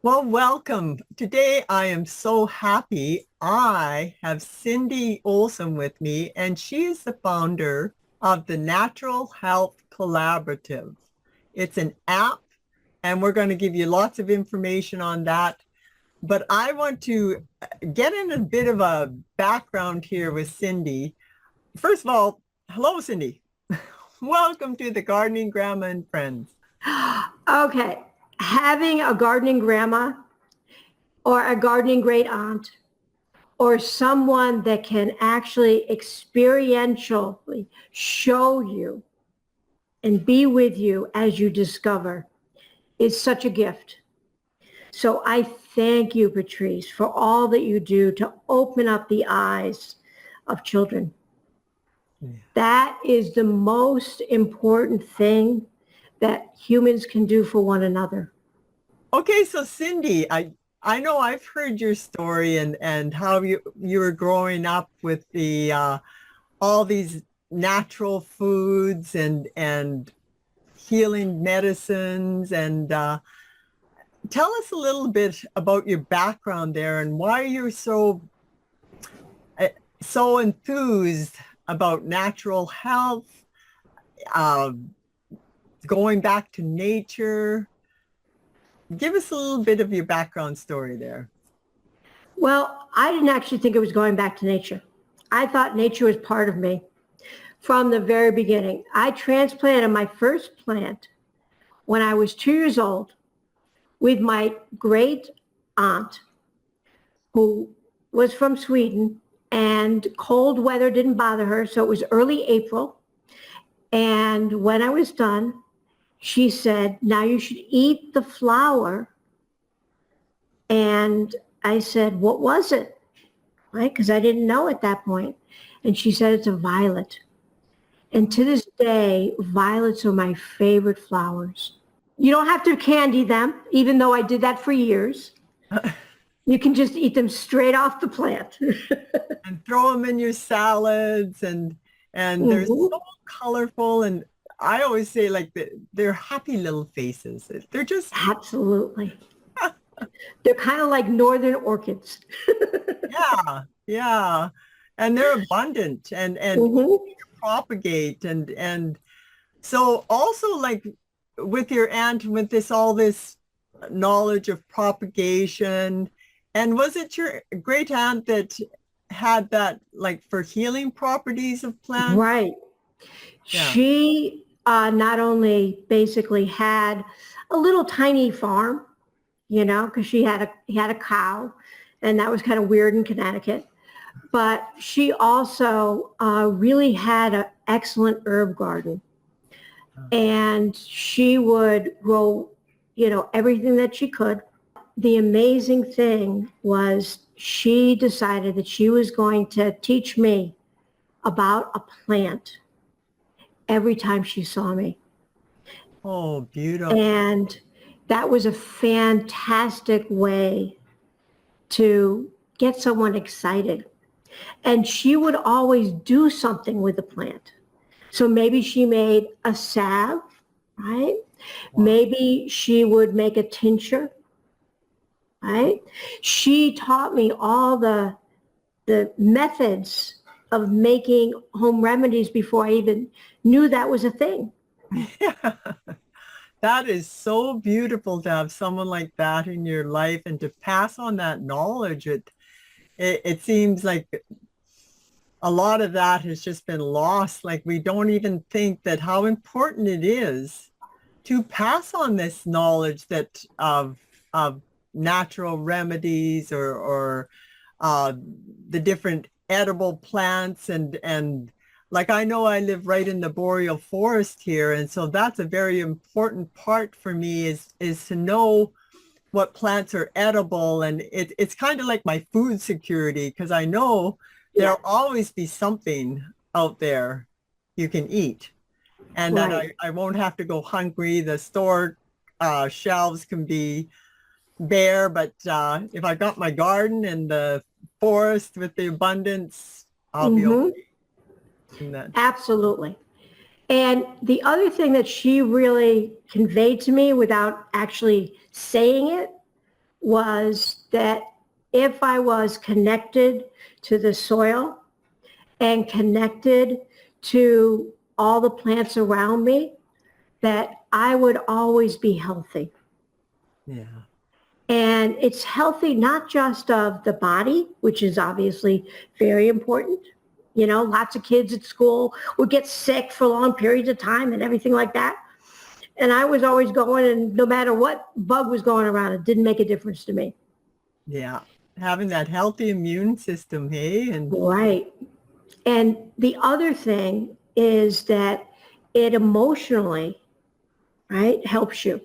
Well, welcome. Today I am so happy. I have Cindy Olson with me, and she is the founder of the Natural Health Collaborative. It's an app, and we're going to give you lots of information on that. But I want to get in a bit of a background here with Cindy. First of all, hello, Cindy. Welcome to the Gardening Grandma and Friends. Okay, having a gardening grandma or a gardening great aunt or someone that can actually experientially show you and be with you as you discover is such a gift. So I thank you, Patrice, for all that you do to open up the eyes of children. Yeah. That is the most important thing that humans can do for one another. Okay, so Cindy, I know I've heard your story and how you were growing up with the all these natural foods and healing medicines, and tell us a little bit about your background there and why you're so enthused about natural health, going back to nature. Give us a little bit of your background story there. Well, I didn't actually think it was going back to nature. I thought nature was part of me from the very beginning. I transplanted my first plant when I was 2 years old with my great aunt, who was from Sweden, and cold weather didn't bother her, so it was early April. And when I was done, she said, now you should eat the flower. And I said, what was it? Right? Because I didn't know at that point. And she said, it's a violet. And to this day, violets are my favorite flowers. You don't have to candy them, even though I did that for years. You can just eat them straight off the plant. And throw them in your salads, and they're so colorful, and I always say, like, they're happy little faces. They're just absolutely. They're kind of like northern orchids. Yeah. And they're abundant and propagate, and so also, like, with your aunt, with all this knowledge of propagation, and was it your great aunt that had that, like, for healing properties of plants? Right. Yeah. She not only basically had a little tiny farm, because she had a cow, and that was kind of weird in Connecticut. But she also really had an excellent herb garden, and she would grow, everything that she could. The amazing thing was she decided that she was going to teach me about a plant every time she saw me. Oh, beautiful. And that was a fantastic way to get someone excited. And she would always do something with the plant. So maybe she made a salve, right? Wow. Maybe she would make a tincture, right? She taught me all the methods of making home remedies before I even knew that was a thing. Yeah. That is so beautiful to have someone like that in your life and to pass on that knowledge. It seems like a lot of that has just been lost. Like, we don't even think that how important it is to pass on this knowledge that of natural remedies or the different edible plants, and like, I know I live right in the boreal forest here, and so that's a very important part for me is to know what plants are edible, and it's kind of like my food security, because I know there'll always be something out there you can eat, and that I won't have to go hungry. The store shelves can be bare, but if I got my garden and the forest with the abundance, I'll be okay. Absolutely. And the other thing that she really conveyed to me without actually saying it was that if I was connected to the soil and connected to all the plants around me, that I would always be healthy. Yeah. And it's healthy not just of the body, which is obviously very important. You know, lots of kids at school would get sick for long periods of time and everything like that. And I was always going, and no matter what bug was going around, it didn't make a difference to me. Yeah. Having that healthy immune system, hey? And Right. And the other thing is that it emotionally, right, helps you.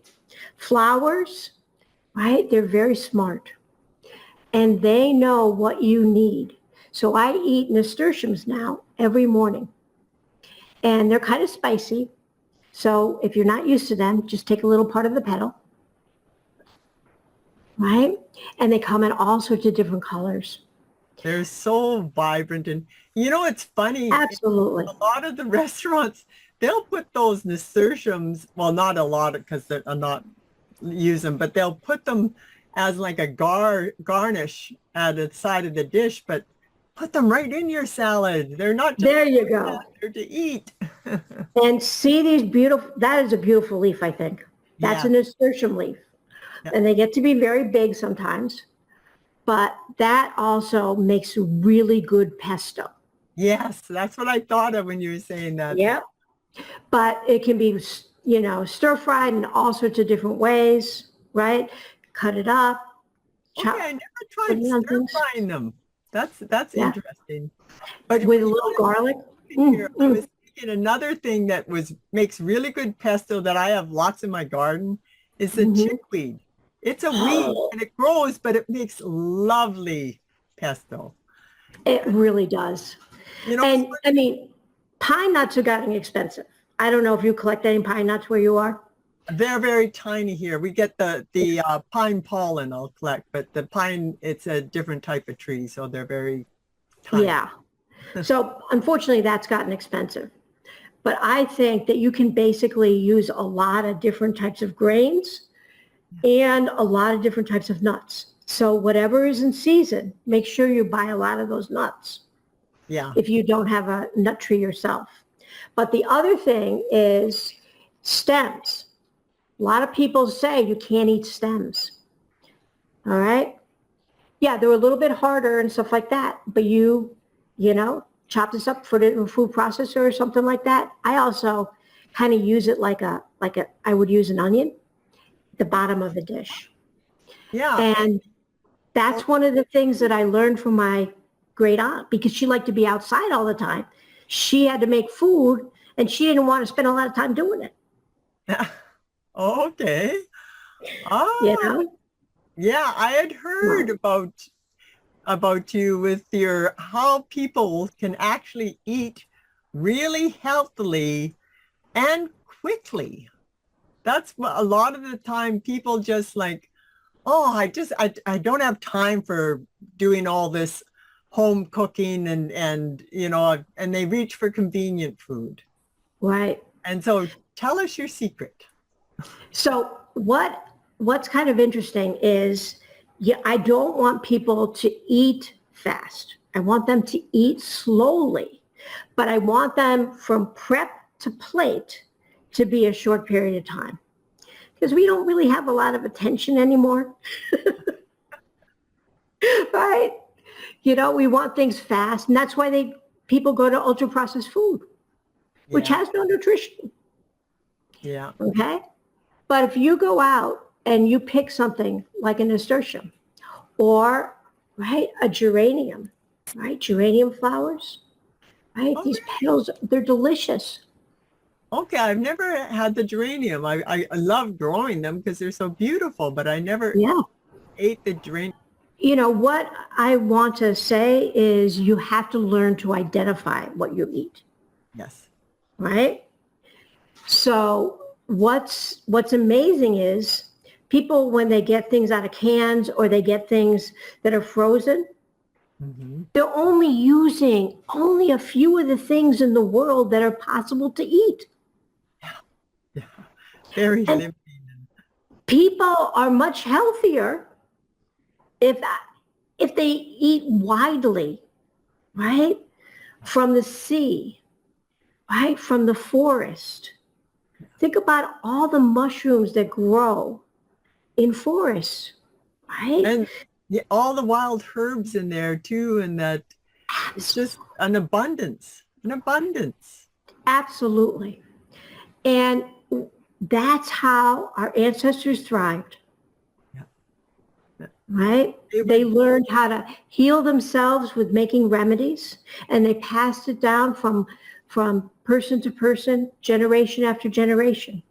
Flowers, right, they're very smart and they know what you need. So I eat nasturtiums now every morning and they're kind of spicy. So if you're not used to them, just take a little part of the petal, right? And they come in all sorts of different colors. they're so vibrant. And you know, it's funny, Absolutely. a lot of the restaurants, they'll put those nasturtiums, well, not a lot because they're not use them, but they'll put them as like a garnish at the side of the dish, but put them right in your salad. They're not just There you go. they're to eat. And see these beautiful, that is a beautiful leaf, I think. That's Yeah. a nasturtium leaf. Yeah. And they get to be very big sometimes, but that also makes really good pesto. Yes, that's what I thought of when you were saying that. Yep. But it can be, you know, stir fried in all sorts of different ways, right? Cut it up, Okay, chop, I never put tried it on stir things. frying them. That's Yeah. interesting. But With a little garlic. here, I Mm. was thinking another thing that makes really good pesto that I have lots in my garden is the Mm-hmm. chickweed. It's a weed and it grows, but it makes lovely pesto. It really does. You know, And I mean, pine nuts are getting expensive. I don't know if you collect any pine nuts where you are. they're very tiny here. We get the pine pollen I'll collect, but the pine, it's a different type of tree, so they're very tiny. Yeah. So unfortunately, that's gotten expensive. But I think that you can basically use a lot of different types of grains and a lot of different types of nuts. So whatever is in season, make sure you buy a lot of those nuts Yeah. if you don't have a nut tree yourself. But the other thing is stems. A lot of people say you can't eat stems. All right. Yeah, they're a little bit harder and stuff like that. But you know, chop this up, put it in a food processor or something like that. I also kind of use it I would use an onion, the bottom of the dish. Yeah. And that's one of the things that I learned from my great aunt because she liked to be outside all the time. She had to make food and she didn't want to spend a lot of time doing it. Okay. You Ah, know? yeah, I had heard Well, about you with your how people can actually eat really healthily and quickly. That's what a lot of the time people just like, oh, I don't have time for doing all this home cooking and you know, and they reach for convenient food. right. And so tell us your secret. So what's kind of interesting is yeah, I don't want people to eat fast. I want them to eat slowly, but I want them from prep to plate to be a short period of time because we don't really have a lot of attention anymore, right? You know, we want things fast, and that's why people go to ultra processed food, which Yeah, has no nutrition. yeah. Okay. But if you go out and you pick something like a nasturtium or, right, a geranium, right, geranium flowers, right, Oh, these petals, they're delicious. okay, I've never had the geranium. I love growing them because they're so beautiful, but I never Yeah. ate the geranium. You know, what I want to say is you have to learn to identify what you eat, Yes. right? So what's amazing is people, when they get things out of cans or they get things that are frozen, Hmm. they're only using only a few of the things in the world that are possible to eat. Yeah. Very And limited. people are much healthier if if they eat widely, right, from the sea, right, from the forest, think about all the mushrooms that grow in forests, right? And yeah, all the wild herbs in there too, and that it's just an abundance, an abundance. Absolutely. And that's how our ancestors thrived, Yeah. right? They They were, learned how to heal themselves with making remedies, and they passed it down from person to person, generation after generation,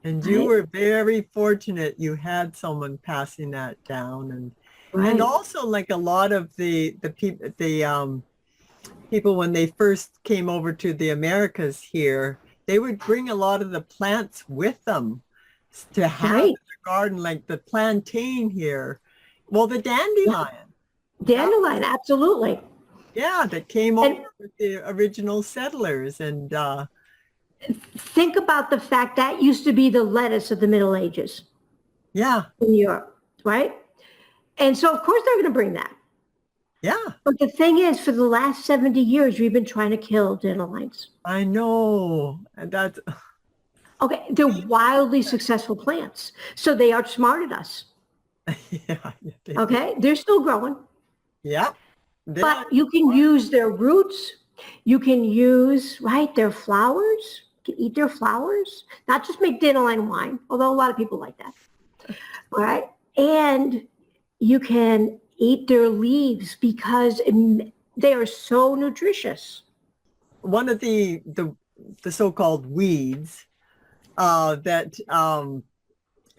and you right? were very fortunate you had someone passing that down. And Right. also like a lot of the people, people when they first came over to the Americas here, they would bring a lot of the plants with them to have in Right. the garden, like the plantain here. Well, the Yeah. dandelion, that was, Dandelion, absolutely. yeah, that came over And with the original settlers. And think about the fact that used to be the lettuce of the Middle Ages yeah, in Europe, right? And so, of course, they're going to bring that. yeah, But the thing is, for the last 70 years, we've been trying to kill dandelions. I know. And that's, Okay, they're wildly successful plants. So they outsmarted us. yeah, they did. Okay, they're still growing, Yeah, but that, you can use their roots. You can use, right, their flowers. You can eat their flowers, not just make dandelion wine, although a lot of people like that. All right. And you can eat their leaves because they are so nutritious. one of the so-called weeds that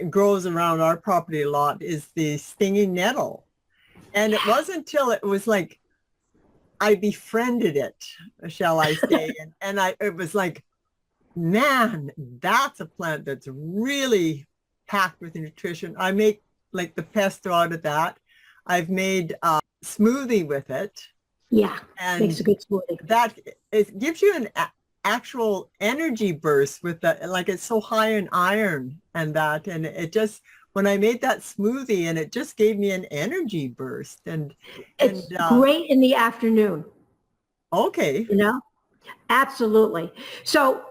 grows around our property a lot is the stinging nettle. And it wasn't until it was like I befriended it, shall I say, and it was like, man, that's a plant that's really packed with nutrition. I make like the pesto out of that. I've made a smoothie with it, Yeah, makes a and good smoothie. that it gives you an actual energy burst with that. Like it's so high in iron and that, and it just when I made that smoothie, and it just gave me an energy burst. And It's great in the afternoon, okay, you know? Absolutely. So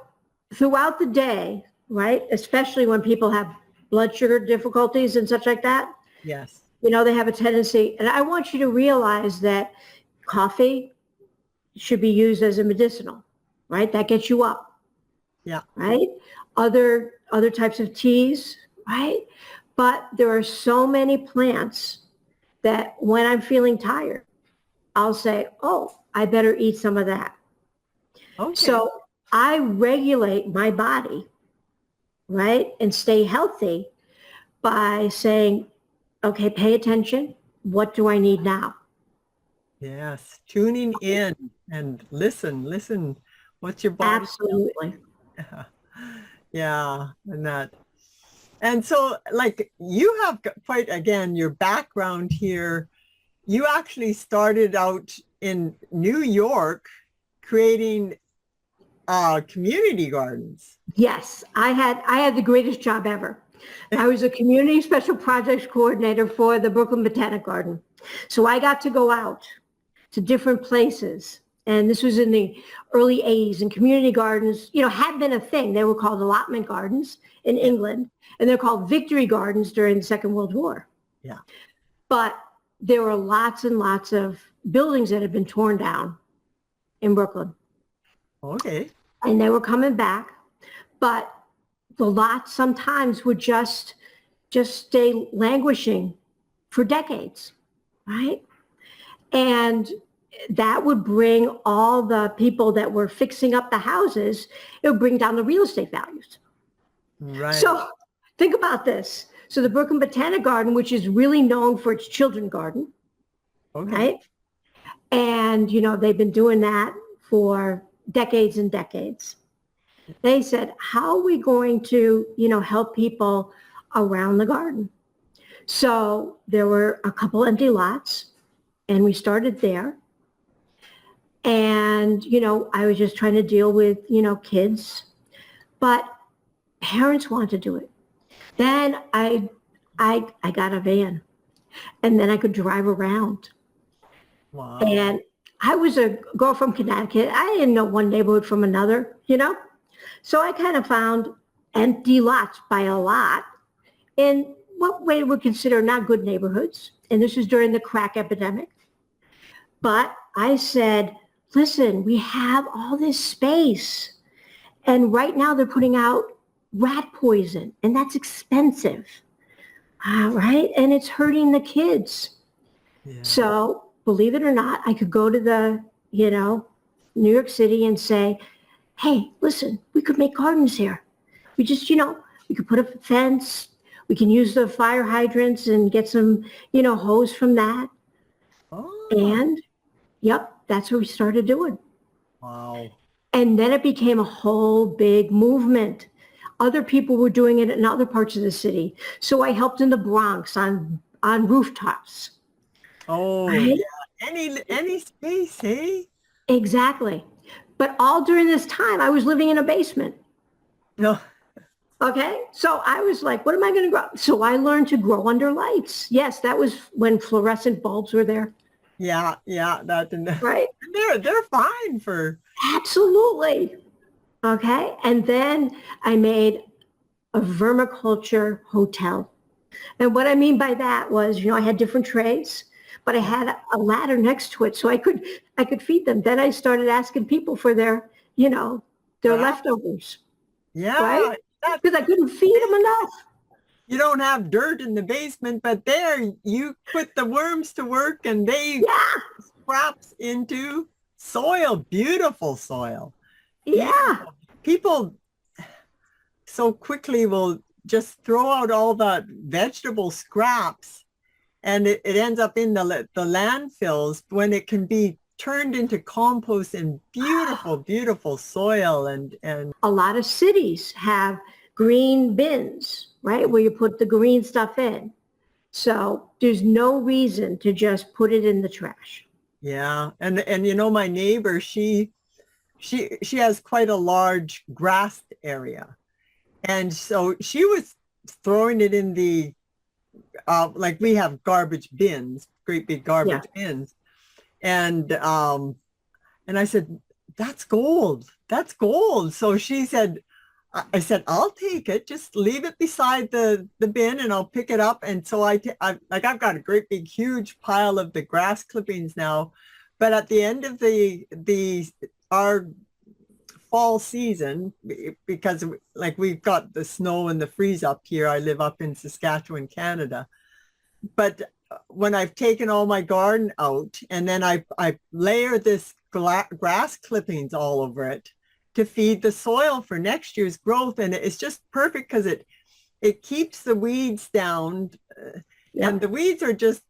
throughout the day, right, especially when people have blood sugar difficulties and such like that, yes, they have a tendency, and I want you to realize that coffee should be used as a medicinal, right? That gets you up, yeah, right? Other types of teas, right? But there are so many plants that when I'm feeling tired, I'll say, oh, I better eat some of that. okay, So I regulate my body, right? And stay healthy by saying, okay, pay attention. What do I need now? yes, tuning in and listen. What's your body Absolutely. telling? Yeah, and that. And so, like, you have quite, again, your background here. You actually started out in New York creating community gardens. Yes, I had the greatest job ever. I was a community special projects coordinator for the Brooklyn Botanic Garden. So I got to go out to different places. And this was in the early 80s, and community gardens, had been a thing. They were called allotment gardens in Yeah, England, and they're called victory gardens during the Second World War. yeah. But there were lots and lots of buildings that had been torn down in Brooklyn, Okay. and they were coming back. But the lots sometimes would just stay languishing for decades, right? And that would bring all the people that were fixing up the houses, it would bring down the real estate values. Right. So think about this. So the Brooklyn Botanic Garden, which is really known for its children's garden, Okay. right? And, they've been doing that for decades and decades. They said, how are we going to, help people around the garden? So there were a couple empty lots, and we started there. And, I was just trying to deal with, kids, but parents wanted to do it. Then I got a van, and then I could drive around. Wow. And I was a girl from Connecticut. I didn't know one neighborhood from another, you know? So I kind of found empty lots by a lot in what we would consider not good neighborhoods. And this was during the crack epidemic. But I said, listen, we have all this space. And right now they're putting out rat poison, and that's expensive. Right? And it's hurting the kids. Yeah. So believe it or not, I could go to the, New York City and say, hey, listen, we could make gardens here. We just, we could put a fence. We can use the fire hydrants and get some, hose from that. Oh, And yep, that's what we started doing. wow. And then it became a whole big movement. Other people were doing it in other parts of the city. So I helped in the Bronx on rooftops. Oh, Right? yeah. Any space, hey? Exactly. But all during this time, I was living in a basement. No. Okay. So I was like, what am I going to grow? So I learned to grow under lights. Yes, that was when fluorescent bulbs were there. Yeah, yeah. Right. They're fine for. Absolutely. Okay. And then I made a vermiculture hotel. And what I mean by that was, I had different trays, but I had a ladder next to it so I could feed them. Then I started asking people for their Wow. leftovers, Yeah, right? Because I couldn't feed them enough. you don't have dirt in the basement, but there you put the worms to work and they Yeah, scraps into soil, beautiful soil. yeah. Beautiful. People so quickly will just throw out all the vegetable scraps and it ends up in the landfills when it can be turned into compost and beautiful, beautiful soil and A lot of cities have green bins, right, where you put the green stuff in. So there's no reason to just put it in the trash. yeah. And my neighbor, she has quite a large grassed area. And so she was throwing it in the like we have garbage bins, great big Yeah. garbage bins. And I said, that's gold. That's gold. So she said, I said, I'll take it. Just leave it beside the bin and I'll pick it up. And so I've got a great big, huge pile of the grass clippings now. But at the end of our fall season, because like we've got the snow and the freeze up here, I live up in Saskatchewan, Canada. But when I've taken all my garden out and then I layer this grass clippings all over it to feed the soil for next year's growth. And it's just perfect because it keeps the weeds down. Yeah. And the weeds are just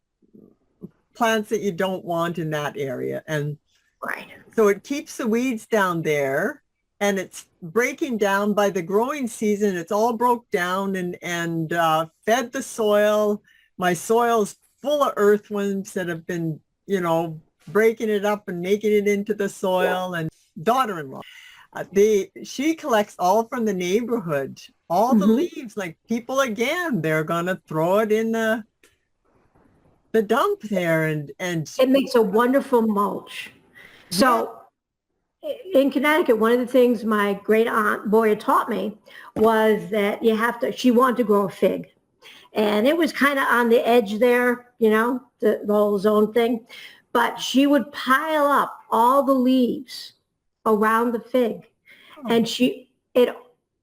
plants that you don't want in that area. And Right. so it keeps the weeds down there and it's breaking down by the growing season. It's all broke down and fed the soil. My soil's full of earthworms that have been, breaking it up and making it into the soil. And daughter-in-law, she collects all from the neighborhood, all the leaves. Like people again, they're gonna throw it in the dump there, and It makes a wonderful mulch. So in Connecticut, one of the things my great aunt Boya taught me was that she wanted to grow a fig. And it was kind of on the edge there, the whole zone thing. But she would pile up all the leaves around the fig. And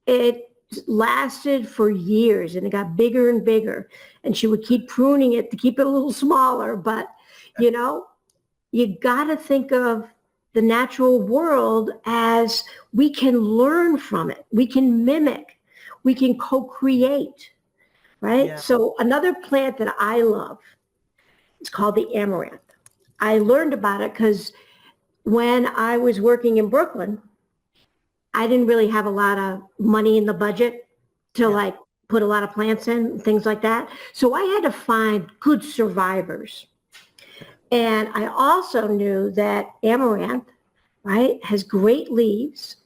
it lasted for years and it got bigger and bigger. And she would keep pruning it to keep it a little smaller. But, you got to think of the natural world as we can learn from it. We can mimic. We can co-create. Right? Yeah. So another plant that I love is called the amaranth. I learned about it because when I was working in Brooklyn, I didn't really have a lot of money in the budget to put a lot of plants in, things like that. So I had to find good survivors. And I also knew that amaranth, right, has great leaves,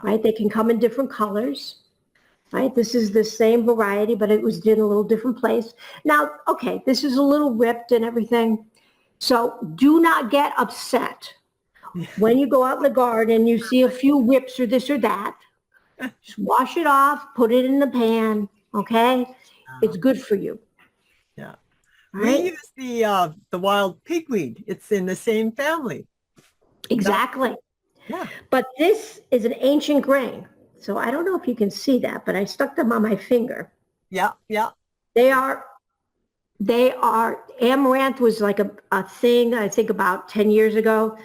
right? They can come in different colors. right? This is the same variety, but it was in a little different place. Now, okay, this is a little ripped and everything. So do not get upset when you go out in the garden and you see a few rips or this or that. Just wash it off, put it in the pan, okay? It's good for you, Yeah. We right? use the wild pigweed. It's in the same family. Exactly. Yeah. But this is an ancient grain. So I don't know if you can see that, but I stuck them on my finger. Yeah. Yeah. They are, amaranth was like a thing, I think about 10 years ago.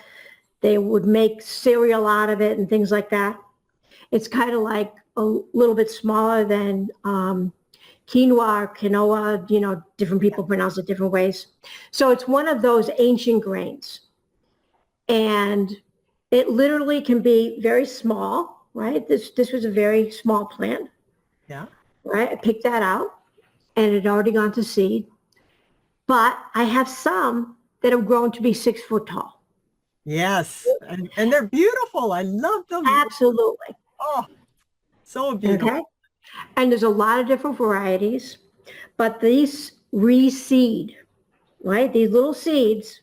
They would make cereal out of it and things like that. It's kind of like a little bit smaller than quinoa or quinoa, different people pronounce it different ways. So it's one of those ancient grains. And it literally can be very small, right? This was a very small plant, Yeah. right? I picked that out and it had already gone to seed. But I have some that have grown to be 6 foot tall. Yes. And they're beautiful. I love them. Absolutely. Oh, so beautiful. Okay. And there's a lot of different varieties, but these reseed, right? These little seeds,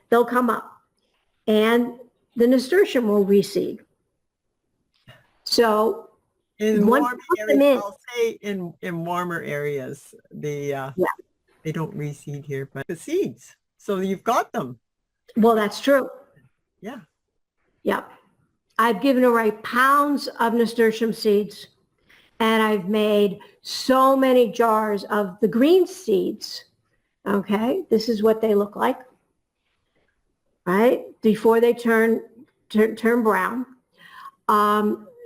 they'll come up and the nasturtium will reseed. So In once warm you put areas, them in, I'll say in warmer areas, yeah, they don't reseed here, but the seeds. So you've got them. well, that's true. Yeah. Yeah. I've given away pounds of nasturtium seeds and I've made so many jars of the green seeds. Okay. This is what they look like, right? Before they turn brown.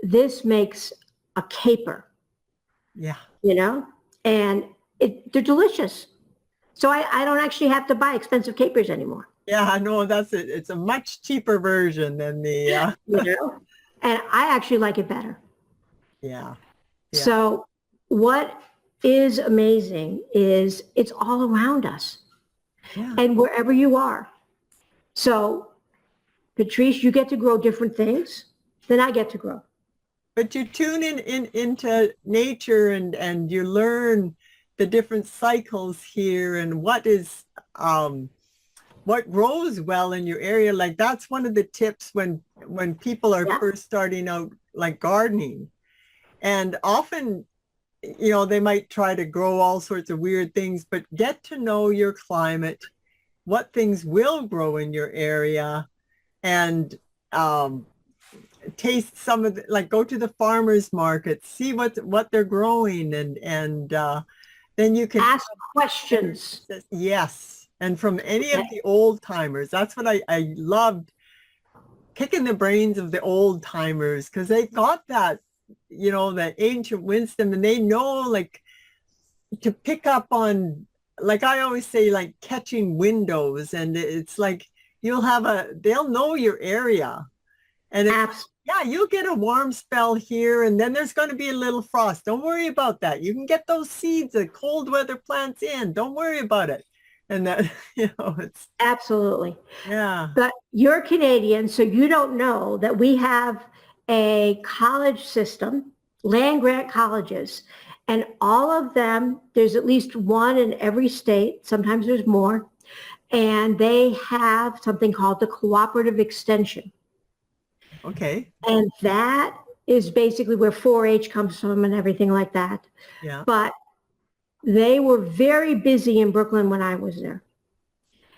This makes a caper, Yeah. and they're delicious. So I don't actually have to buy expensive capers anymore. Yeah, I know that's it. It's a much cheaper version than the And I actually like it better. yeah. Yeah. So what is amazing is it's all around us Yeah. and wherever you are. So Patrice, you get to grow different things than I get to grow. But you tune into nature and you learn the different cycles here and what grows well in your area. Like that's one of the tips when people are Yeah. first starting out like gardening. And often, they might try to grow all sorts of weird things, but get to know your climate, what things will grow in your area, and taste some of like go to the farmers market, see what they're growing, and then you can Ask questions. yes, and from any of Okay. the old timers. That's what I loved, picking the brains of the old timers because they got that, that ancient wisdom, and they know like to pick up on, like I always say, like catching windows, and it's like they'll know your area. And it's like, yeah, you'll get a warm spell here, and then there's going to be a little frost. Don't worry about that. You can get those seeds of cold weather plants in. Don't worry about it. And that, it's Absolutely. yeah. But you're Canadian, so you don't know that we have a college system, land grant colleges, and all of them, there's at least one in every state. Sometimes there's more. And they have something called the cooperative extension. Okay. And that is basically where 4-H comes from and everything like that. Yeah. But they were very busy in Brooklyn when I was there.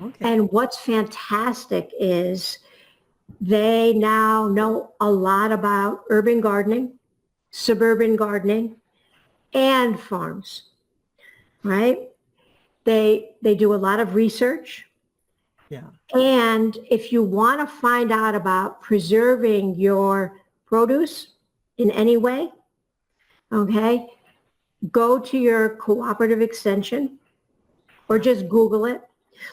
Okay. And what's fantastic is they now know a lot about urban gardening, suburban gardening, and farms, right? They do a lot of research. Yeah. And if you want to find out about preserving your produce in any way, okay, go to your cooperative extension or just Google it.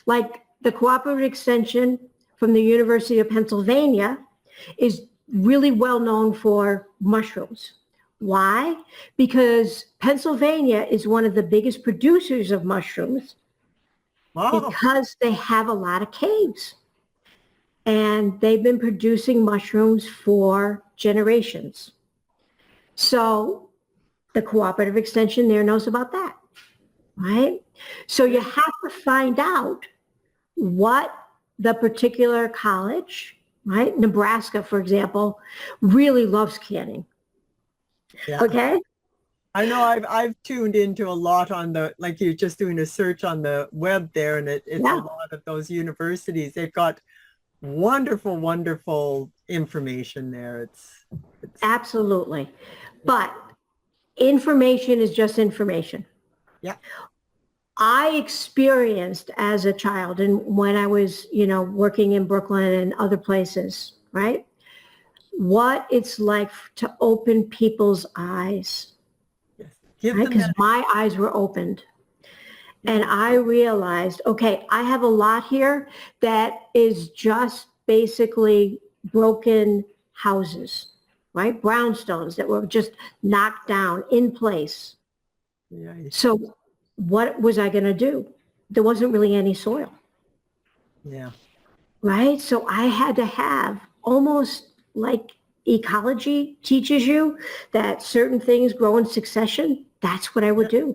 Like the cooperative extension from the University of Pennsylvania is really well known for mushrooms. Why? Because Pennsylvania is one of the biggest producers of mushrooms. Wow. Because they have a lot of caves. And they've been producing mushrooms for generations. So The cooperative extension there knows about that, right? So you have to find out what the particular college, right? Nebraska, for example, really loves canning. Yeah. Okay. I know I've tuned into a lot on the, like you're just doing a search on the web there, and it's a Yeah, lot of those universities. They've got wonderful, wonderful information there. It's absolutely. But information is just information. yeah, I experienced as a child and when I was, working in Brooklyn and other places, right? What it's like to open people's eyes, yes. Give right? them Because that. my eyes were opened Yeah, and I realized, okay, I have a lot here that is just basically broken houses, right? Brownstones that were just knocked down in place. yeah, So what was I going to do? There wasn't really any soil, yeah. right? So I had to have almost like ecology teaches you that certain things grow in succession. That's what I would Yeah. do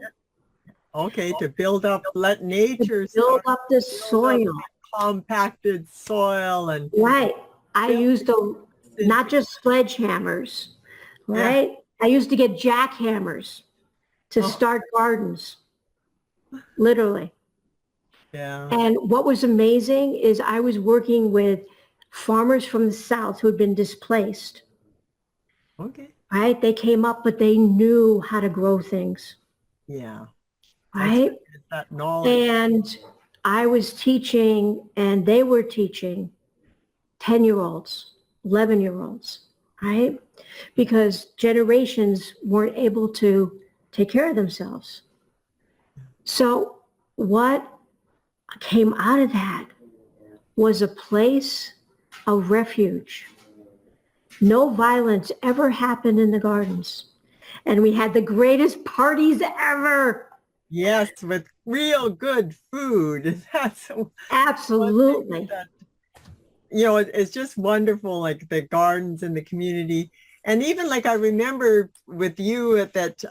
Okay, to build up, let to nature build start up the to build up soil, compacted soil and right? I build used into, not just sledgehammers, yeah. right? I used to get jackhammers to Oh, start gardens, literally. yeah. And what was amazing is I was working with farmers from the South who had been displaced, Okay. right? They came up, but they knew how to grow things, Yeah. That's right? it's that knowledge. And I was teaching and they were teaching 10-year-olds, 11-year-olds, right? Because generations weren't able to take care of themselves. So what came out of that was a place of refuge. No violence ever happened in the gardens. And we had the greatest parties ever. Yes, with real good food. That's one thing Absolutely. that, it's just wonderful, like the gardens and the community. And even like I remember with you at that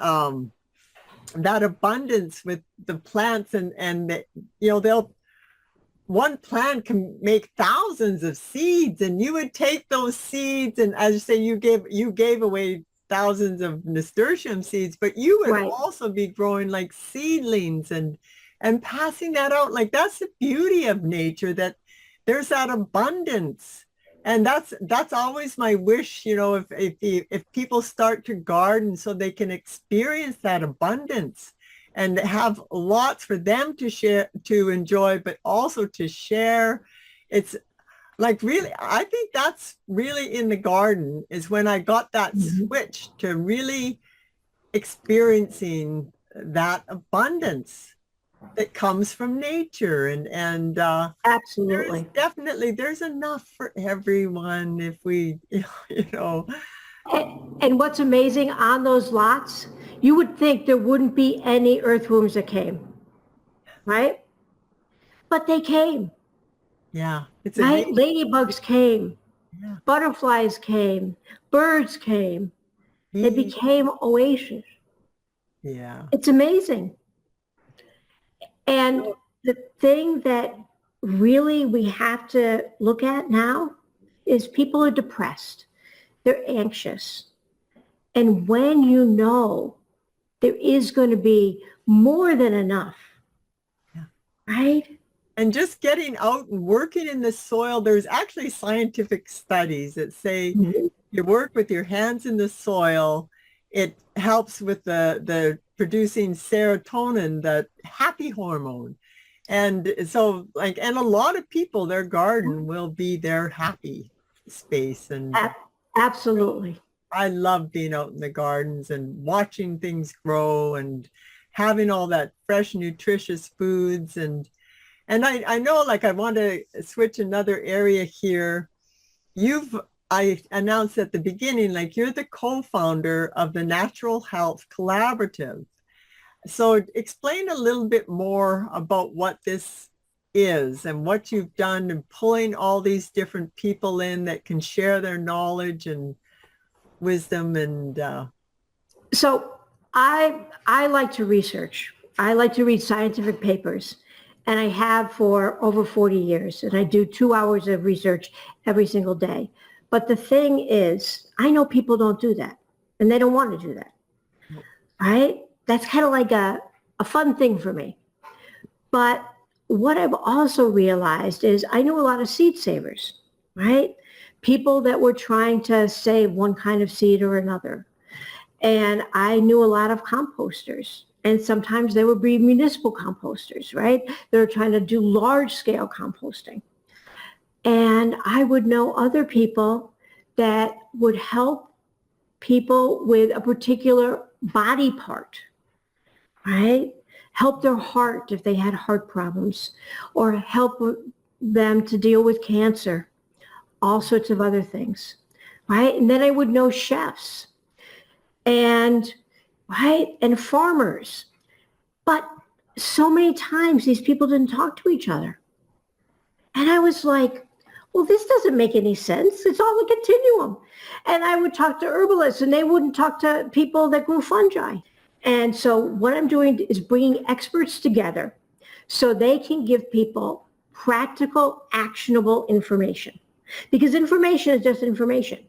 abundance with the plants and they'll one plant can make thousands of seeds and you would take those seeds and as you say you gave away thousands of nasturtium seeds, but you would Right. also be growing like seedlings and passing that out. Like that's the beauty of nature, that there's that abundance. And that's always my wish, if people start to garden so they can experience that abundance and have lots for them to share, to enjoy, but also to share. It's like really, I think that's really in the garden is when I got that Mhm. switch to really experiencing that abundance that comes from nature. And there's Absolutely. definitely, there's enough for everyone if we, And what's amazing on those lots, you would think there wouldn't be any earthworms that came, right? But they came, yeah, it's right? amazing. Ladybugs came, Yeah. butterflies came, birds came. They Bees, became oases. yeah. It's amazing. And the thing that really we have to look at now is people are depressed. They're anxious. And when you know there is going to be more than enough, Yeah. right? And just getting out and working in the soil, there's actually scientific studies that say Mhm. you work with your hands in the soil, it helps with the producing serotonin, that happy hormone. And so like, and a lot of people, their garden will be their happy space. And A- Absolutely. I love being out in the gardens and watching things grow and having all that fresh, nutritious foods. And I know, like, I want to switch another area here. I announced at the beginning, like, you're the co-founder of the Natural Health Collaborative. So explain a little bit more about what this is and what you've done in pulling all these different people in that can share their knowledge and wisdom and So I like to research. I like to read scientific papers, and I have for over 40 years, and I do 2 hours of research every single day. But the thing is, I know people don't do that, and they don't want to do that, right? That's kind of like a fun thing for me. But what I've also realized is I knew a lot of seed savers, right? People that were trying to save one kind of seed or another. And I knew a lot of composters. And sometimes they would be municipal composters, right? They were trying to do large scale composting. And I would know other people that would help people with a particular body part, right? Help their heart if they had heart problems, or help them to deal with cancer, all sorts of other things, right? And then I would know chefs and, right, and farmers. But so many times these people didn't talk to each other. And I was like, well, this doesn't make any sense. It's all a continuum. And I would talk to herbalists and they wouldn't talk to people that grew fungi. And so what I'm doing is bringing experts together so they can give people practical, actionable information. Because information is just information.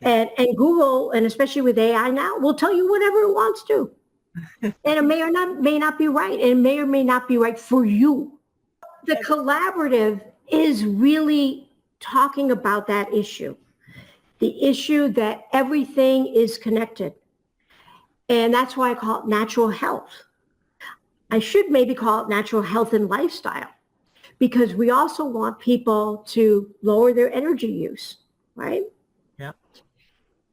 And Google, and especially with AI now, will tell you whatever it wants to. And it may not be right. And it may or may not be right for you. The collaborative is really talking about that issue. The issue that everything is connected. And that's why I call it natural health. I should maybe call it natural health and lifestyle, because we also want people to lower their energy use, right? Yeah.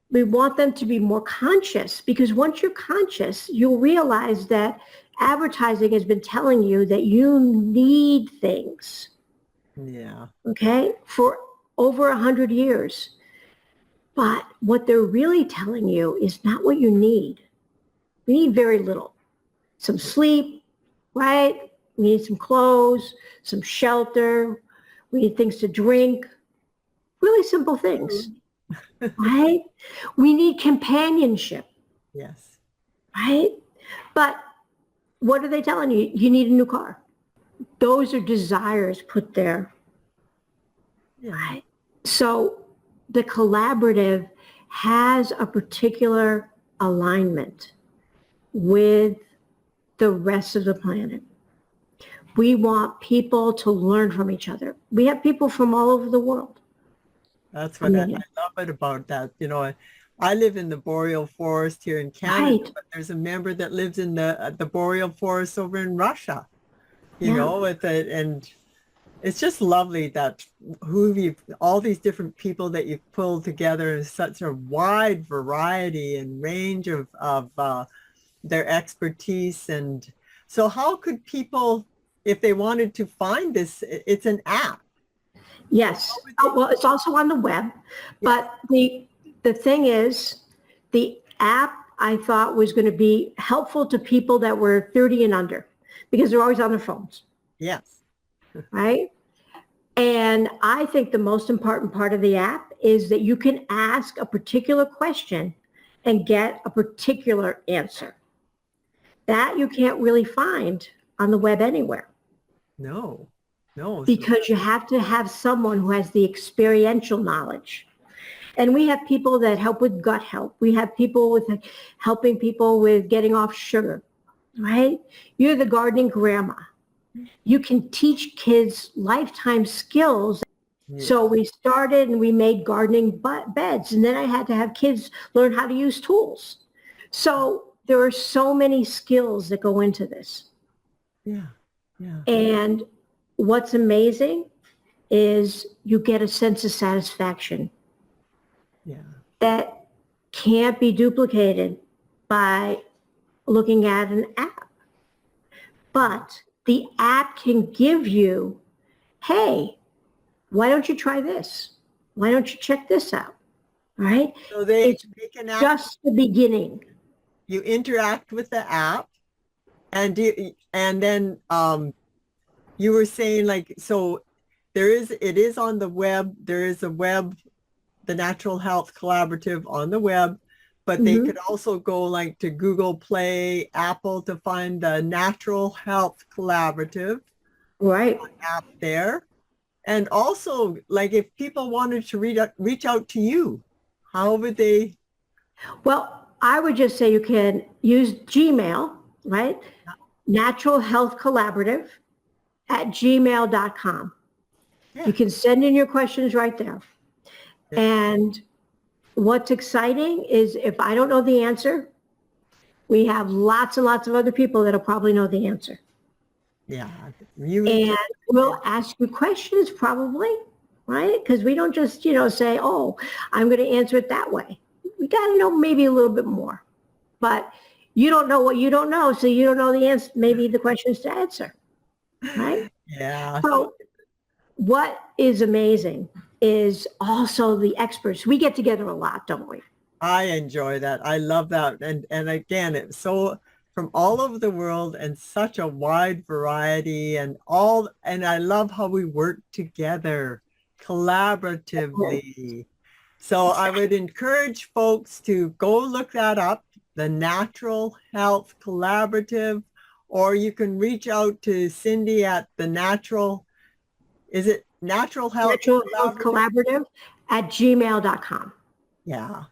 We want them to be more conscious, because once you're conscious, you'll realize that advertising has been telling you that you need things. Yeah. Okay, for over 100 years. But what they're really telling you is not what you need. We need very little. Some sleep, right? We need some clothes, some shelter. We need things to drink. Really simple things, right? We need companionship, Yes. right? But what are they telling you? You need a new car. Those are desires put there, right? So the collaborative has a particular alignment with the rest of the planet. We want people to learn from each other. We have people from all over the world. That's what I love it about that. I live in the boreal forest here in Canada, Right. but there's a member that lives in the boreal forest over in Russia, Yeah. with it. And it's just lovely that all these different people that you've pulled together in such a wide variety and range of their expertise. And so how could people, if they wanted to find this, it's an app. Yes. Well, it's also on the web, but the thing is, the app I thought was going to be helpful to people that were 30 and under, because they're always on their phones. Yes. Right? And I think the most important part of the app is that you can ask a particular question and get a particular answer. That you can't really find on the web anywhere. No. Because you have to have someone who has the experiential knowledge. And we have people that help with gut health. We have people with helping people with getting off sugar, right? You're the gardening grandma. You can teach kids lifetime skills. Yes. So we started and we made gardening beds. And then I had to have kids learn how to use tools. So there are so many skills that go into this. Yeah. And what's amazing is you get a sense of satisfaction. Yeah. That can't be duplicated by looking at an app. But the app can give you, hey, why don't you try this? Why don't you check this out? Right? So it's just the beginning. You interact with the app, and then you were saying, like, so it is on the web. There is a web, the Natural Health Collaborative on the web, but they Hmm. could also go like to Google Play, Apple to find the Natural Health Collaborative Right. app there. And also, like if people wanted to reach out to you, how would they? Well, I would just say you can use Gmail, right? Natural Health Collaborative at gmail.com. You Yeah, can send in your questions right there. yeah, And what's exciting is if I don't know the answer, we have lots and lots of other people that'll probably know the answer. yeah. You reach And out we'll and ask you questions probably, right? Because we don't just, say, oh, I'm going to answer it that way. We got to know maybe a little bit more. But you don't know what you don't know, so you don't know the answer, maybe the questions to answer, right? yeah. So what is amazing is also the experts. We get together a lot, don't we? I enjoy that. I love that. And again, it's so from all over the world and such a wide variety and I love how we work together collaboratively. So I would encourage folks to go look that up, the Natural Health Collaborative, or you can reach out to Cindy at the is it Natural Health Natural Health Collaborative? Collaborative at gmail.com. Yeah.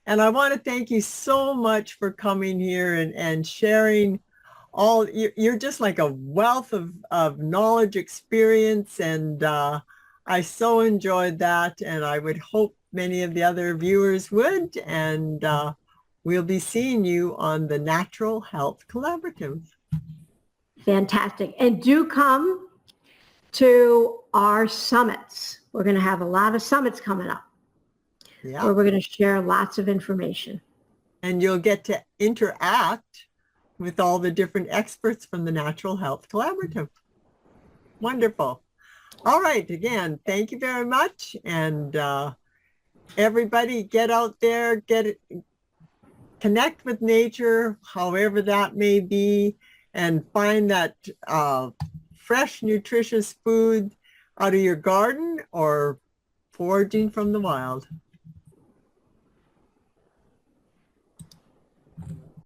And I want to thank you so much for coming here and sharing you're just like a wealth of knowledge, experience, and I so enjoyed that. And I would hope many of the other viewers would. And we'll be seeing you on the Natural Health Collaborative. Fantastic. And do come to our summits. We're going to have a lot of summits coming up Yeah. where we're going to share lots of information. And you'll get to interact with all the different experts from the Natural Health Collaborative. Wonderful. All right. Again, thank you very much. And everybody get out there, connect with nature, however that may be, and find that fresh, nutritious food out of your garden or foraging from the wild.